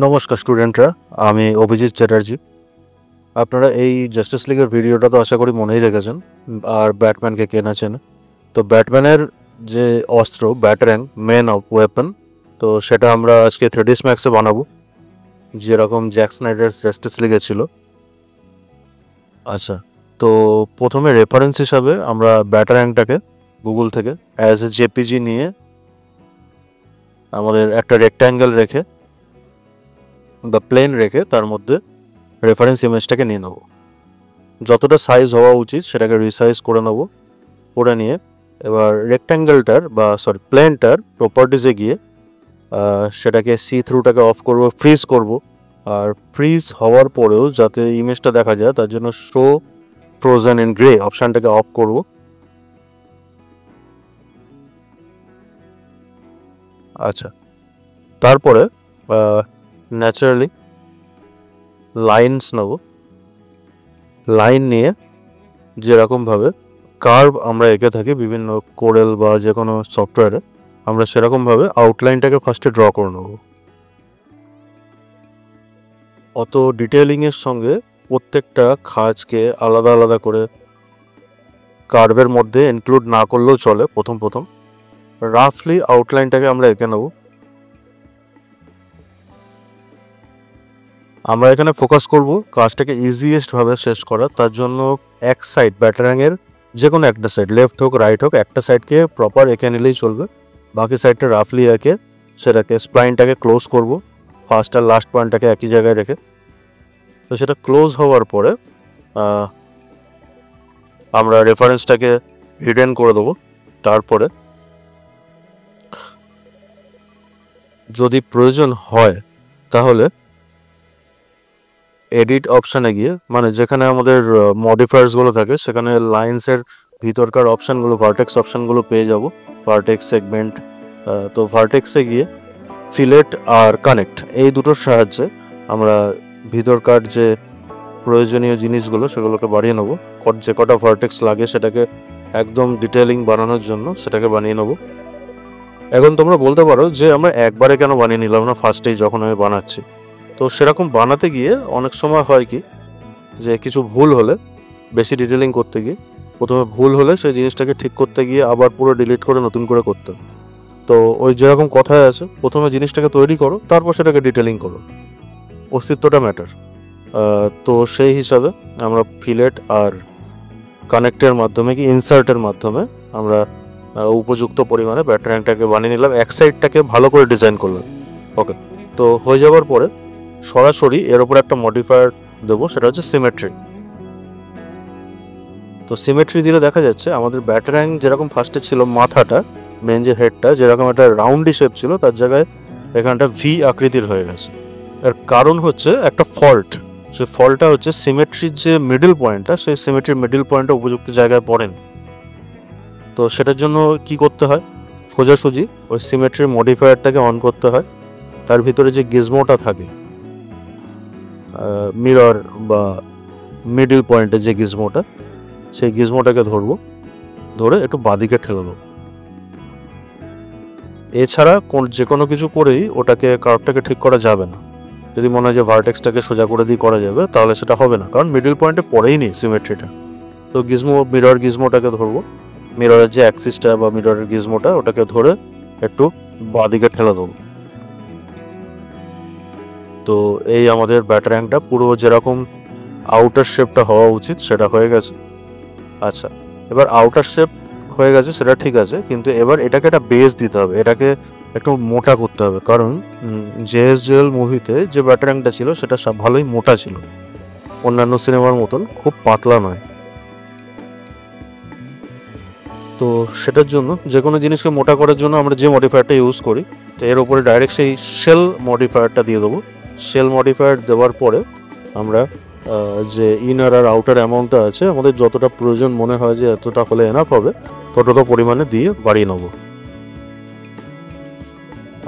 নমস্কার স্টুডেন্টরা, আমি অভিজিৎ চ্যাটার্জি। আপনারা এই জাস্টিস লিগের ভিডিওটা তো আশা করি মনেই রেখেছেন, আর ব্যাটম্যানকে কেনা চেনে। তো ব্যাটম্যানের যে অস্ত্র ব্যাটারাং মেন অফ ওয়েপন, তো সেটা আমরা আজকে 3ds ম্যাক্সে বানাবো, যেরকম জ্যাক স্নাইডার জাস্টিস লিগে ছিল। আচ্ছা, তো প্রথমে রেফারেন্স হিসাবে আমরা ব্যাটারাংটাকে গুগল থেকে অ্যাজ এ জেপিজি নিয়ে আমাদের একটা রেক্ট্যাঙ্গেল রেখে বা প্লেন রেখে তার মধ্যে রেফারেন্স ইমেজটাকে নিয়ে নেব। যতটা সাইজ হওয়া উচিত সেটাকে রিসাইজ করে নেব। করে নিয়ে এবার রেক্ট্যাঙ্গেলটার প্লেনটার প্রপার্টিসে গিয়ে সেটাকে সি থ্রুটাকে অফ করব, ফ্রিজ করব। আর ফ্রিজ হওয়ার পরেও যাতে ইমেজটা দেখা যায় তার জন্য শো ফ্রোজেন ইন গ্রে অপশানটাকে অফ করব। আচ্ছা, তারপরে ন্যাচারালি লাইনস নেব। লাইন নিয়ে যেরকমভাবে কার্ভ আমরা এঁকে থাকি বিভিন্ন কোরেল বা যে কোনো সফটওয়্যারে, আমরা সেরকমভাবে আউটলাইনটাকে ফার্স্টে ড্র করে নেব। অত ডিটেলিংয়ের সঙ্গে প্রত্যেকটা খাঁজকে আলাদা আলাদা করে কার্ভের মধ্যে ইনক্লুড না করলেও চলে। প্রথম রাফলি আউটলাইনটাকে আমরা এঁকে নেব। আমরা এখানে ফোকাস করব কাজটাকে ইজিয়েস্টভাবে শেষ করার। তার জন্য এক সাইড ব্যাটারাংয়ের যে কোনো একটা সাইড, লেফট হোক রাইট হোক, একটা সাইডকে প্রপার এঁকে নিলেই চলবে। বাকি সাইডটা রাফলি এঁকে সেটাকে স্প্লাইনটাকে ক্লোজ করব, ফার্স্ট আর লাস্ট পয়েন্টটাকে একই জায়গায় রেখে। তো সেটা ক্লোজ হওয়ার পরে আমরা রেফারেন্সটাকে হিডেন করে দেবো। তারপরে যদি প্রয়োজন হয় তাহলে এডিট অপশানে গিয়ে, মানে যেখানে আমাদের মডিফায়ার্সগুলো থাকে সেখানে লাইন্সের ভিতরকার অপশানগুলো, ভার্টেক্স অপশানগুলো পেয়ে যাব, ভার্টেক্স সেগমেন্ট। তো ভার্টেক্সে গিয়ে ফিলেট আর কানেক্ট এই দুটোর সাহায্যে আমরা ভিতরকার যে প্রয়োজনীয় জিনিসগুলো সেগুলোকে বাড়িয়ে নেবো। যে কটা ভার্টেক্স লাগে সেটাকে একদম ডিটেলিং বানানোর জন্য সেটাকে বানিয়ে নেবো। এখন তোমরা বলতে পারো যে আমরা একবারে কেন বানিয়ে নিলাম না ফার্স্টেই যখন আমি বানাচ্ছি। তো সেরকম বানাতে গিয়ে অনেক সময় হয় কি, যে কিছু ভুল হলে বেশি ডিটেলিং করতে গিয়ে প্রথমে ভুল হলে সেই জিনিসটাকে ঠিক করতে গিয়ে আবার পুরো ডিলিট করে নতুন করে করতে। তো ওই যেরকম কথায় আছে, প্রথমে জিনিসটাকে তৈরি করো তারপর সেটাকে ডিটেলিং করো, অস্তিত্বটা ম্যাটার। তো সেই হিসাবে আমরা ফিলেট আর কানেক্টের মাধ্যমে কি ইনসার্টের মাধ্যমে আমরা উপযুক্ত পরিমাণে ব্যাটারাংটাকে বানিয়ে নিলাম, এক সাইডটাকে ভালো করে ডিজাইন করলাম। ওকে, তো হয়ে যাওয়ার পরে সরাসরি এর ওপর একটা মডিফায়ার দেবো, সেটা হচ্ছে সিমেট্রি। তো সিমেট্রি দিলে দেখা যাচ্ছে আমাদের ব্যাটারাং যেরকম ফার্স্টে ছিল, মাথাটা মেন যে হেডটা যেরকম একটা রাউন্ডি শেপ ছিল তার জায়গায় এখানটা ভি আকৃতির হয়ে গেছে। এর কারণ হচ্ছে একটা ফল্ট। সেই ফল্টটা হচ্ছে সিমেট্রির যে মিডল পয়েন্টটা, সেই সিমেট্রির মিডল পয়েন্টটা উপযুক্ত জায়গায় পড়েন। তো সেটার জন্য কি করতে হয়, সোজাসুজি ওই সিমেট্রির মডিফায়ারটাকে অন করতে হয়। তার ভিতরে যে গিজমোটা থাকে, মিরর বা মিডল পয়েন্টে যে গিজমোটা, সেই গিজমোটাকে ধরবো, ধরে একটু বাঁদিকে ঠেলে দেবো। এছাড়া যে কোনো কিছু করেই ওটাকে কার্ভটাকে ঠিক করা যাবে না। যদি মনে হয় যে ভার্টেক্সটাকে সোজা করে দিয়ে করা যাবে তাহলে সেটা হবে না, কারণ মিডল পয়েন্টে পড়েই নেই সিমেট্রিটা। তো মিরর গিজমোটাকে ধরবো, মিররের যে অ্যাক্সিসটা বা মিররের গিজমোটা ওটাকে ধরে একটু বাঁদিকে ঠেলে দেবো। তো এই আমাদের ব্যাটারাংটা পুরো যেরকম আউটার শেপটা হওয়া উচিত সেটা হয়ে গেছে। আচ্ছা, এবার আউটার শেপ হয়ে গেছে সেটা ঠিক আছে, কিন্তু এবার এটাকে একটা বেস দিতে হবে, এটাকে একটু মোটা করতে হবে। কারণ জেএসজেএল মুভিতে যে ব্যাটারাংটা ছিল সেটা ভালোই মোটা ছিল, অন্যান্য সিনেমার মতন খুব পাতলা নয়। তো সেটার জন্য যে কোনো জিনিসকে মোটা করার জন্য আমরা যে মডিফায়ারটা ইউজ করি, তো এর উপরে ডাইরেক্ট সেই শেল মডিফায়ারটা দিয়ে দেবো। শেল মডিফায়ার দেওয়ার পরে আমরা যে ইনার আর আউটার অ্যামাউন্টটা আছে আমাদের যতটা প্রয়োজন মনে হয় যে এতটা হলে এনাফ হবে, ততটা পরিমাণে দিয়ে বাড়িয়ে নেব।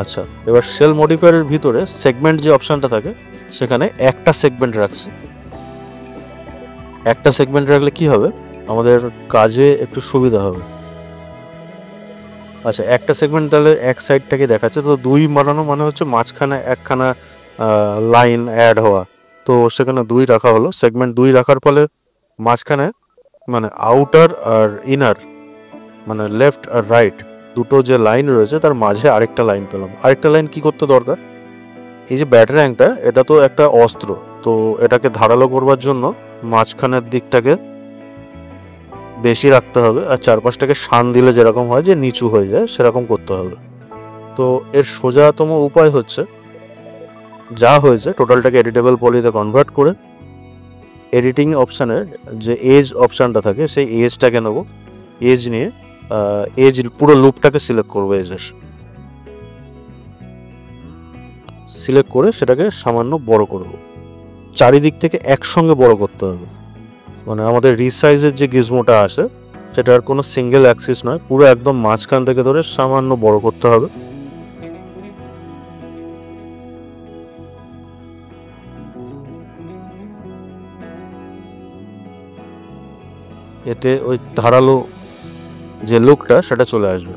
আচ্ছা, এবার শেল মডিফায়ারের ভিতরে সেগমেন্ট যে অপশানটা থাকে সেখানে একটা সেগমেন্ট রাখছি। একটা সেগমেন্ট রাখলে কি হবে, আমাদের কাজে একটু সুবিধা হবে। আচ্ছা, একটা সেগমেন্ট তাহলে এক সাইডটাকে দেখাচ্ছে, তো দুই বানানো মানে হচ্ছে মাঝখানে একখানা লাইন অ্যাড হওয়া, তো সেখানে 2 রাখা হলো। সেগমেন্ট 2 রাখার ফলে মাঝখানে মানে আউটার আর ইনার মানে লেফট আর রাইট দুটো যে লাইন রয়েছে তার মাঝে আরেকটা লাইন পেলাম। আরেকটা লাইন কি করতে দরকার, এই যে ব্যাটারিংটা এটা তো একটা অস্ত্র, তো এটাকে ধারালো করবার জন্য মাঝখানের দিকটাকে বেশি রাখতে হবে আর চারপাশটাকে শান দিলে যেরকম হয় যে নিচু হয়ে যায় সেরকম করতে হবে। তো এর সোজাতম উপায় হচ্ছে যা হয়েছে টোটালটাকে এডিটেবল পলিতে কনভার্ট করে এডিটিং অপশানের যে এজ অপশানটা থাকে সেই এজটাকে নেবো। এজ নিয়ে এজ পুরো লুপটাকে সিলেক্ট করবো, এজের সিলেক্ট করে সেটাকে সামান্য বড় করব। চারিদিক থেকে একসঙ্গে বড় করতে হবে, মানে আমাদের রিসাইজের যে গিজমোটা আসে সেটার কোনো সিঙ্গেল অ্যাক্সিস নয়, পুরো একদম মাঝখান থেকে ধরে সামান্য বড় করতে হবে। এতে ওই ধারালো যে লুকটা সেটা চলে আসবে।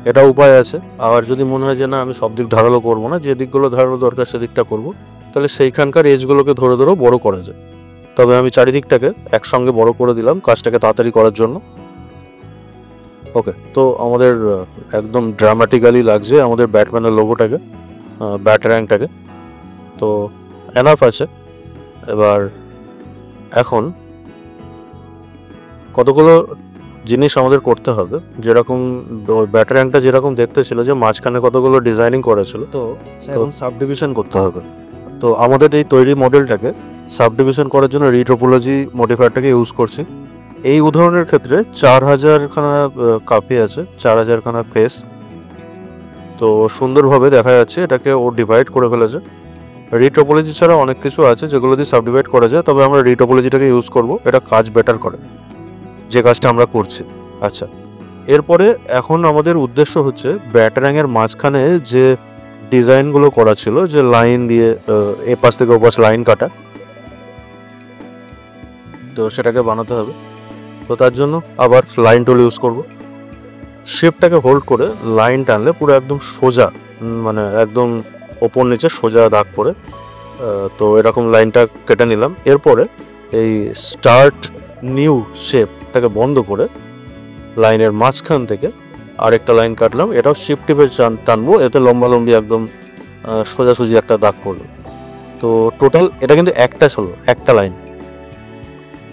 এটা উপায় আছে। আবার যদি মনে হয় যে না আমি সব দিক ধারালো করবো না, যে দিকগুলো ধারালো দরকার সেদিকটা করব, তাহলে সেইখানকার এজগুলোকে ধরে ধরেও বড় করা যায়। তবে আমি চারিদিকটাকে একসঙ্গে বড় করে দিলাম কাজটাকে তাড়াতাড়ি করার জন্য। ওকে, তো আমাদের একদম ড্রামাটিক্যালি লাগছে আমাদের ব্যাটম্যানের লোগোটাকে, ব্যাটারিংটাকে। তো এনাফ আছে। এবার এখন কতগুলো জিনিস আমাদের করতে হবে, যেরকম ব্যাটারিংটা যেরকম দেখতে ছিল যে মাঝখানে কতগুলো ডিজাইনিং করেছিল, তো এখন সাবডিভিশন করতে হবে। তো আমাদের এই তৈরি মডেলটাকে সাবডিভিশন করার জন্য রিটোপোলজি মডিফায়ারটাকে ইউজ করছি। এই উদাহরণের ক্ষেত্রে 4000খানা কাপি আছে, 4000খানা ফেস। তো সুন্দরভাবে দেখা যাচ্ছে এটাকে ও ডিভাইড করে ফেলেছে। রিটোপোলজি ছাড়া অনেক কিছু আছে যেগুলো দিয়ে সাবডিভাইড করা যায়, তবে আমরা রিটোপোলজিটাকে ইউজ করব, এটা কাজ বেটার করে যে কাজটা আমরা করছি। আচ্ছা, এরপরে এখন আমাদের উদ্দেশ্য হচ্ছে ব্যাটারিংয়ের মাঝখানে যে ডিজাইনগুলো করা ছিল, যে লাইন দিয়ে এ পাশ থেকে ও পাশ লাইন কাটা, তো সেটাকে বানাতে হবে। তো তার জন্য আবার লাইন টুল ইউজ করব। শেপটাকে হোল্ড করে লাইন টানলে পুরো একদম সোজা, মানে একদম ওপর নিচে সোজা দাগ পড়ে, তো এরকম লাইনটা কেটে নিলাম। এরপরে এই স্টার্ট নিউ শেপটাকে বন্ধ করে লাইনের মাঝখান থেকে আরেকটা লাইন কাটলাম, এটাও শিফট টিপে টানবো, এতে লম্বালম্বি একদম সোজাসুজি একটা দাগ পড়লো। তো টোটাল এটা কিন্তু একটা লাইন,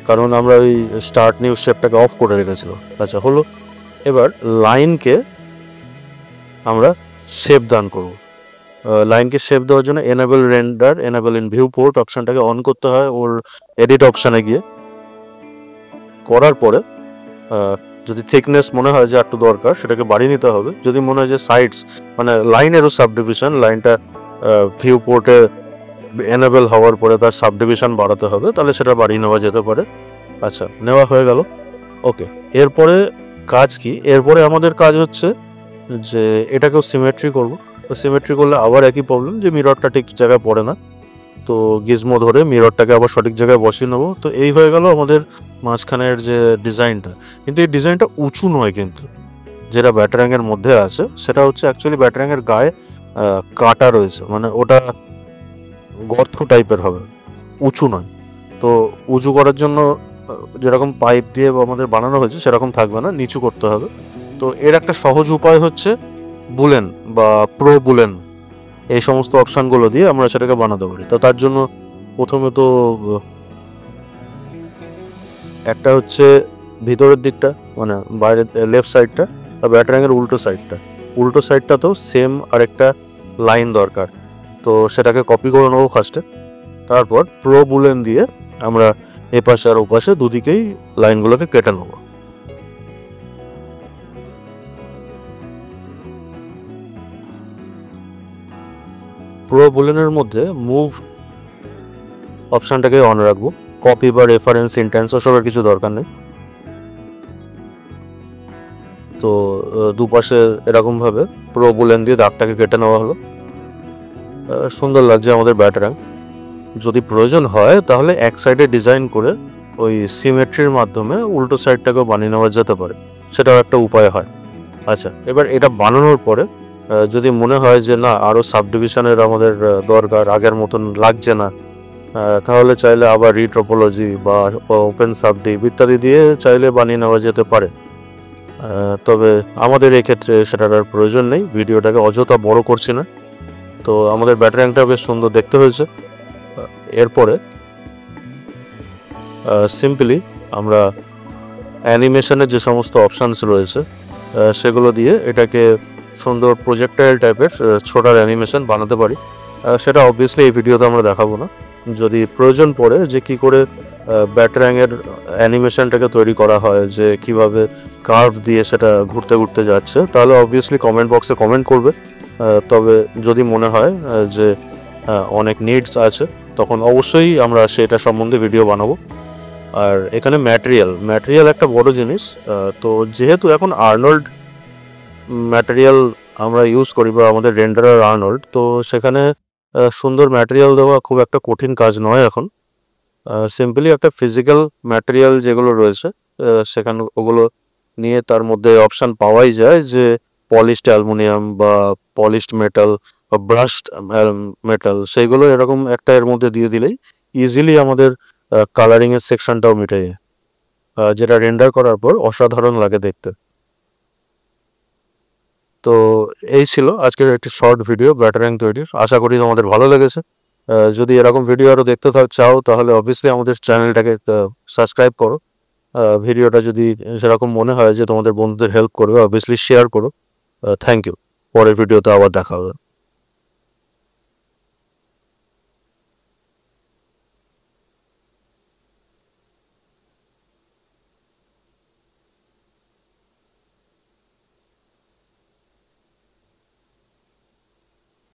কারণ আমরা ওই স্টার্ট নিউ শেপটাকে অফ করে রেখেছিল। আচ্ছা হলো, এবার লাইনকে আমরা শেপ দান করব। লাইনকে শেপ দেওয়ার জন্য enable render, enable in viewport অপশানটাকে অন করতে হয় ওর এডিট অপশানে গিয়ে। করার পরে যদি থিকনেস মনে হয় যে একটু দরকার সেটাকে বাড়িয়ে নিতে হবে। যদি মনে হয় যে সাইডস মানে লাইনেরও সাবডিভিশন, লাইনটা ভিউ পোর্টে এনেবল হওয়ার পরে তার সাবডিভিশন বাড়াতে হবে, তাহলে সেটা বাড়িয়ে নেওয়া যেতে পারে। আচ্ছা, নেওয়া হয়ে গেল। ওকে, এরপরে কাজ কি? এরপরে আমাদের কাজ হচ্ছে যে এটাকেও সিমেট্রি করব। তো সিমেট্রি করলে আবার একই প্রবলেম যে মিররটা ঠিক জায়গায় পড়ে না, তো গিজমো ধরে মিররটাকে আবার সঠিক জায়গায় বসিয়ে নেবো। তো এই হয়ে গেল আমাদের মাঝখানের যে ডিজাইনটা। কিন্তু এই ডিজাইনটা উঁচু নয়, কিন্তু যেটা ব্যাটারিংয়ের মধ্যে আছে সেটা হচ্ছে অ্যাকচুয়ালি ব্যাটারিংয়ের গায়ে কাটা রয়েছে, মানে ওটা গর্ত টাইপের হবে, উঁচু নয়। তো উঁচু করার জন্য যেরকম পাইপ দিয়ে আমাদের বানানো হয়েছে সেরকম থাকবে না, নিচু করতে হবে। তো এর একটা সহজ উপায় হচ্ছে বুলেন বা প্রো বুলেন, এই সমস্ত অপশানগুলো দিয়ে আমরা সেটাকে বানাতে পারি। তো তার জন্য প্রথমে তো একটা হচ্ছে ভিতরের দিকটা, মানে বাইরের লেফট সাইডটা, আর ব্যাটারিংয়ের উল্টো সাইডটাতেও সেম আরেকটা লাইন দরকার। তো সেটাকে কপি করে নেবো ফার্স্টে, তারপর প্রো বুলেন দিয়ে আমরা এপাশে আর ওপাশে দুদিকেই লাইনগুলোকে কেটে নেবো। প্রো বুলেনের মধ্যে মুভ অপশানটাকে অন রাখবো, কপি বা রেফারেন্স ইন্টেন্স ওসবের কিছু দরকার নেই। তো দুপাশে এরকমভাবে প্রো বুলেন দিয়ে দাগটাকে কেটে নেওয়া হলো। সুন্দর লাগছে আমাদের ব্যাটারিং। যদি প্রয়োজন হয় তাহলে এক সাইডে ডিজাইন করে ওই সিমেট্রির মাধ্যমে উল্টো সাইডটাকেও বানিয়ে নেওয়া যেতে পারে, সেটাও একটা উপায় হয়। আচ্ছা, এবার এটা বানানোর পরে যদি মনে হয় যে না আরও সাবডিভিশনের আমাদের দরকার, আগের মতন লাগছে না, তাহলে চাইলে আবার রিট্রোপোলজি বা ওপেন সাবডিভ ইত্যাদি দিয়ে চাইলে বানিয়ে নেওয়া যেতে পারে। তবে আমাদের এক্ষেত্রে সেটার আর প্রয়োজন নেই, ভিডিওটাকে অযথা বড় করছি না। তো আমাদের ব্যাটারিংটা বেশ সুন্দর দেখতে হয়েছে। এরপরে সিম্পলি আমরা অ্যানিমেশনের যে সমস্ত অপশানস রয়েছে সেগুলো দিয়ে এটাকে সুন্দর প্রজেক্টাইল টাইপের ছোটার অ্যানিমেশন বানাতে পারি। সেটা অবভিয়াসলি এই ভিডিওতে আমরা দেখাবো না। যদি প্রয়োজন পড়ে যে কি করে ব্যাটারিংয়ের অ্যানিমেশনটাকে তৈরি করা হয়, যে কিভাবে কার্ভ দিয়ে সেটা ঘুরতে ঘুরতে যাচ্ছে, তাহলে অবভিয়াসলি কমেন্ট বক্সে কমেন্ট করবে। তবে যদি মনে হয় যে অনেক নিডস আছে, তখন অবশ্যই আমরা সেটা সম্বন্ধে ভিডিও বানাবো। আর এখানে ম্যাটেরিয়াল একটা বড় জিনিস। তো যেহেতু এখন আর্নল্ড ম্যাটেরিয়াল আমরা ইউজ করি বা আমাদের রেন্ডারার আর্নল্ড, তো সেখানে সুন্দর ম্যাটেরিয়াল দেওয়া খুব একটা কঠিন কাজ নয় এখন। সিম্পলি একটা ফিজিক্যাল ম্যাটেরিয়াল যেগুলো রয়েছে সেখানে ওগুলো নিয়ে তার মধ্যে অপশান পাওয়াই যায়, যে পলিশড অ্যালুমিনিয়াম বা পলিশড মেটাল বা ব্রাশড মেটাল, সেইগুলো এরকম একটা এর মধ্যে দিয়ে দিলেই ইজিলি আমাদের কালারিংয়ের সেকশনটাও মিটে যায়, যেটা রেন্ডার করার পর অসাধারণ লাগে দেখতে। তো এই ছিল আজকের একটি শর্ট ভিডিও ব্যাটারিং তৈরির। আশা করি তোমাদের ভালো লেগেছে। যদি এরকম ভিডিও আরও দেখতে চাও তাহলে অবভিয়াসলি আমাদের চ্যানেলটাকে সাবস্ক্রাইব করো। ভিডিওটা যদি সেরকম মনে হয় যে তোমাদের বন্ধুদের হেল্প করবে, অবভিয়াসলি শেয়ার করো। Thank you. পরের ভিডিওতে আবার দেখা হবে।